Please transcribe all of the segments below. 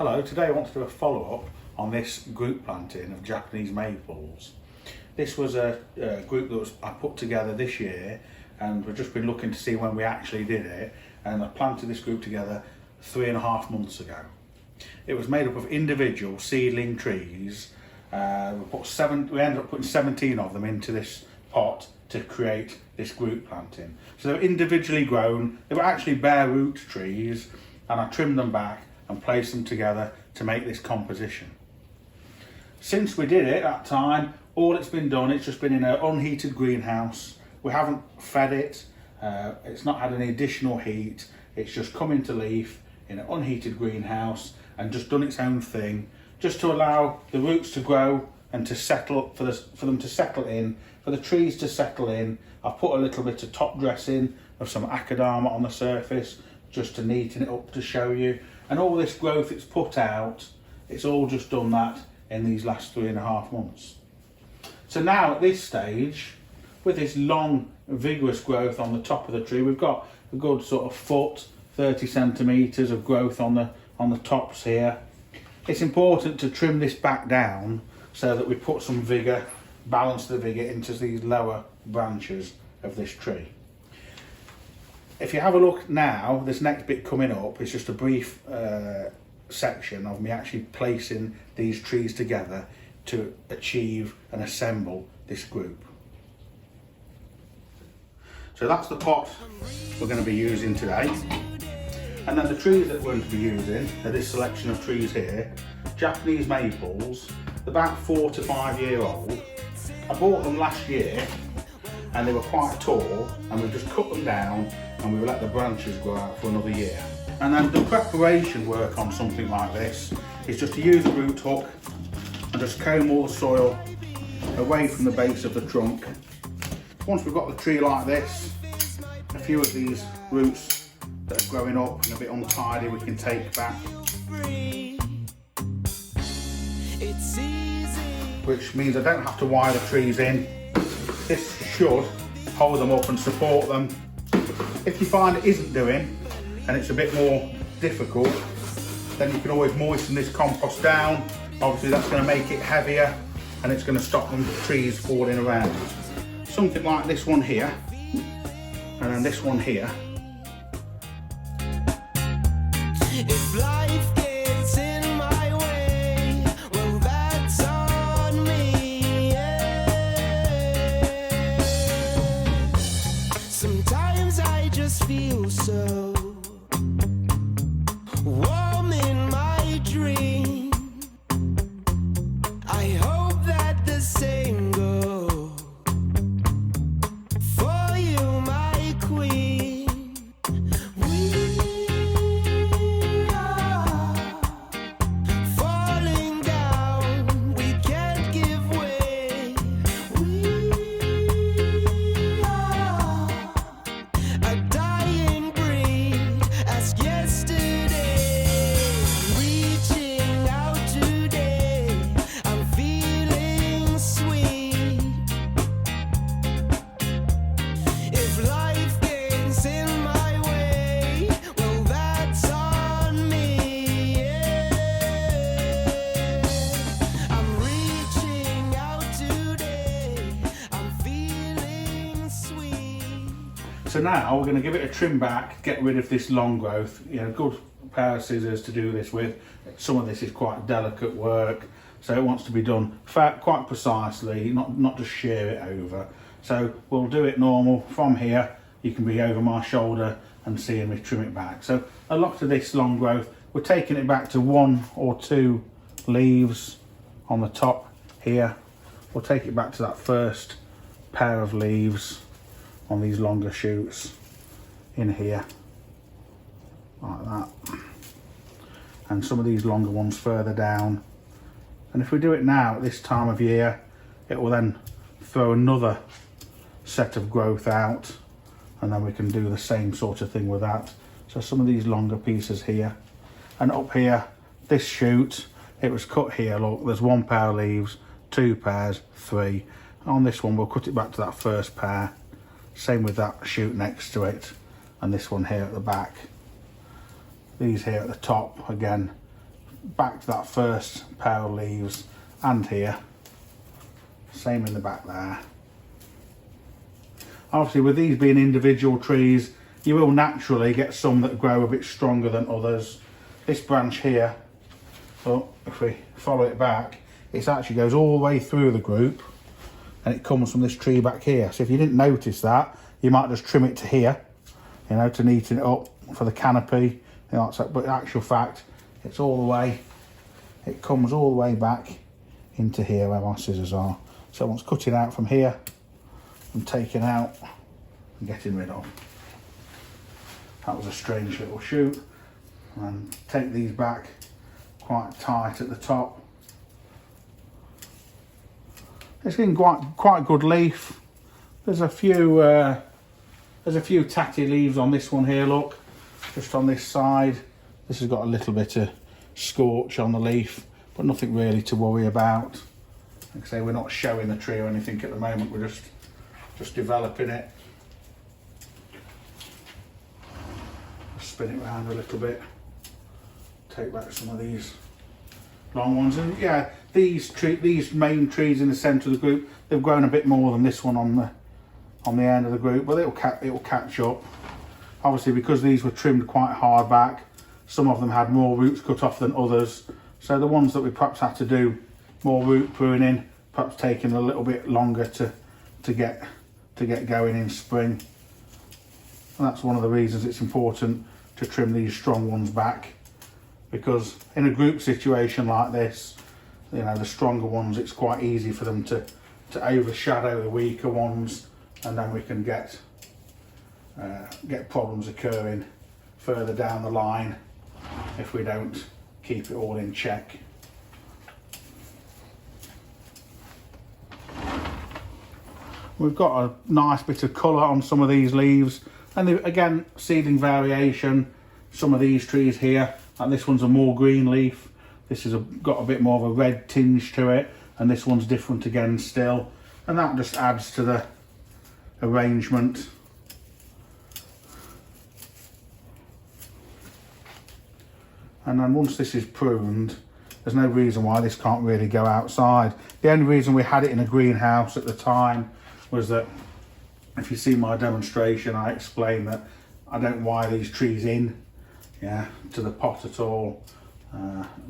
Hello, today I want to do a follow-up on this group planting of Japanese maples. This was a group that I put together this year, and we've just been looking to see when we actually did it, and I planted this group together 3.5 months ago. It was made up of individual seedling trees. We ended up putting 17 of them into this pot to create this group planting. So they were individually grown, they were actually bare root trees, and I trimmed them back and placed them together to make this composition. Since we did it that time, all it's been done, it's just been in an unheated greenhouse. We haven't fed it, it's not had any additional heat, it's just come into leaf in an unheated greenhouse and just done its own thing, just to allow the roots to grow and to settle, for them to settle in, for the trees to settle in. I put a little bit of top dressing of some akadama on the surface just to neaten it up to show you. And all this growth it's put out, it's all just done that in these last 3.5 months. So now at this stage, with this long vigorous growth on the top of the tree, we've got a good sort of foot, 30 centimetres of growth on the tops here. It's important to trim this back down so that we put some vigour, balance the vigour into these lower branches of this tree. If you have a look now, this next bit coming up is just a brief section of me actually placing these trees together to achieve and assemble this group. So that's the pot we're going to be using today. And then the trees that we're going to be using are this selection of trees here, Japanese maples, about 4 to 5 year old. I bought them last year and they were quite tall, and we've just cut them down and we've let the branches grow out for another year. And then the preparation work on something like this is just to use a root hook and just comb all the soil away from the base of the trunk. Once we've got the tree like this, a few of these roots that are growing up and a bit untidy we can take back, which means I don't have to wire the trees in. This should hold them up and support them. If you find it isn't doing and it's a bit more difficult, then you can always moisten this compost down. Obviously that's going to make it heavier and it's going to stop them trees falling around. Something like this one here, and then this one here. If life gets in my way, well that's on me, yeah. Sometimes I just feel so warm in my dream. I hope that the same goes for you, my queen. We are falling down, we can't give way. We are a dying breed, as yesterday. Reaching out today, I'm feeling sweet. If life gets in my way, well that's on me, yeah. I'm reaching out today, I'm feeling sweet. So now we're going to give it a trim back, get rid of this long growth. You know, good pair of scissors to do this with. Some of this is quite delicate work, so it wants to be done quite precisely, not just shear it over. So we'll do it normal. From here you can be over my shoulder and seeing me trim it back. So a lot of this long growth, we're taking it back to 1 or 2 leaves on the top here. We'll take it back to that first pair of leaves on these longer shoots in here, like that, and some of these longer ones further down. And if we do it now at this time of year, it will then throw another set of growth out, and then we can do the same sort of thing with that. So some of these longer pieces here, and up here, this shoot, it was cut here, look, there's 1 pair of leaves, 2 pairs, 3. On this one we'll cut it back to that first pair. Same with that shoot next to it, and this one here at the back. These here at the top, again, back to that first pair of leaves, and here. Same in the back there. Obviously with these being individual trees, you will naturally get some that grow a bit stronger than others. This branch here, well, if we follow it back, it actually goes all the way through the group and it comes from this tree back here. So if you didn't notice that, you might just trim it to here, you know, to neaten it up for the canopy. You know, but in actual fact, it's all the way, it comes all the way back into here where my scissors are. So once cutting out from here and taking out and getting rid of. That was a strange little shoot. And take these back quite tight at the top. It's getting quite good leaf. There's a few tatty leaves on this one here, look, just on this side. This has got a little bit of scorch on the leaf, but nothing really to worry about. Like I say, we're not showing the tree or anything at the moment, we're just developing it. Spin it around a little bit. Take back some of these long ones, and yeah, these main trees in the centre of the group, they've grown a bit more than this one on the end of the group, but it'll catch up. Obviously, because these were trimmed quite hard back, some of them had more roots cut off than others. So the ones that we perhaps had to do more root pruning, perhaps taking a little bit longer to get going in spring. And that's one of the reasons it's important to trim these strong ones back, because in a group situation like this, you know, the stronger ones, it's quite easy for them to overshadow the weaker ones, and then we can get problems occurring further down the line if we don't keep it all in check. We've got a nice bit of colour on some of these leaves, and again, seedling variation. Some of these trees here, like this one's a more green leaf, this has got a bit more of a red tinge to it, and this one's different again still, and that just adds to the arrangement. And then once this is pruned, there's no reason why this can't really go outside. The only reason we had it in a greenhouse at the time was that, if you see my demonstration, I explained that I don't wire these trees in, yeah, to the pot at all.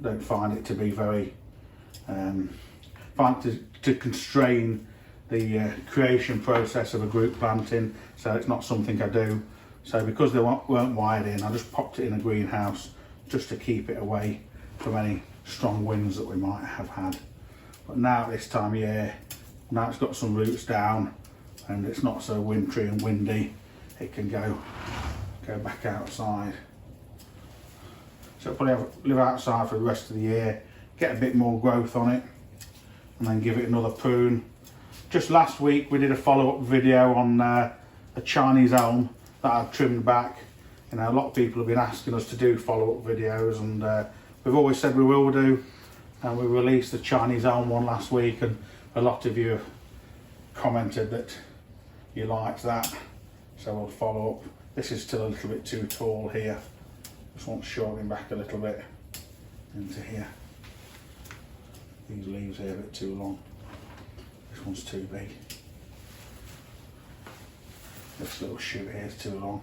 Don't find it to be very, find it to constrain the creation process of a group planting, so it's not something I do. So because they weren't wired in, I just popped it in a greenhouse just to keep it away from any strong winds that we might have had. But now at this time of year, now it's got some roots down and it's not so wintry and windy, it can go back outside. So it'll probably live outside for the rest of the year, get a bit more growth on it, and then give it another prune. Just last week we did a follow-up video on a Chinese elm that I've trimmed back. You know, a lot of people have been asking us to do follow-up videos, and we've always said we will do, and we released the Chinese elm one last week, and a lot of you have commented that you liked that, so we'll follow up. This is still a little bit too tall here, just want to shorten back a little bit into here. These leaves here are a bit too long, this one's too big. This little shoot here is too long,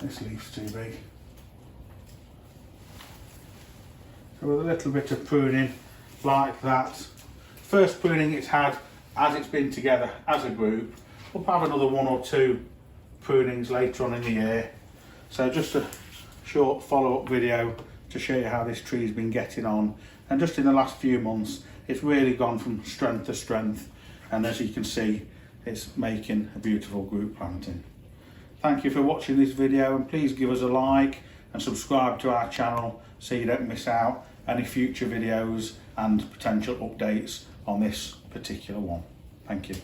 this leaf's too big. So with a little bit of pruning like that, first pruning it's had as it's been together as a group, we'll have another 1 or 2 prunings later on in the year. So just a short follow-up video to show you how this tree's been getting on, and just in the last few months it's really gone from strength to strength, and as you can see it's making a beautiful group planting. Thank you for watching this video, and please give us a like and subscribe to our channel so you don't miss out any future videos and potential updates on this particular one. Thank you.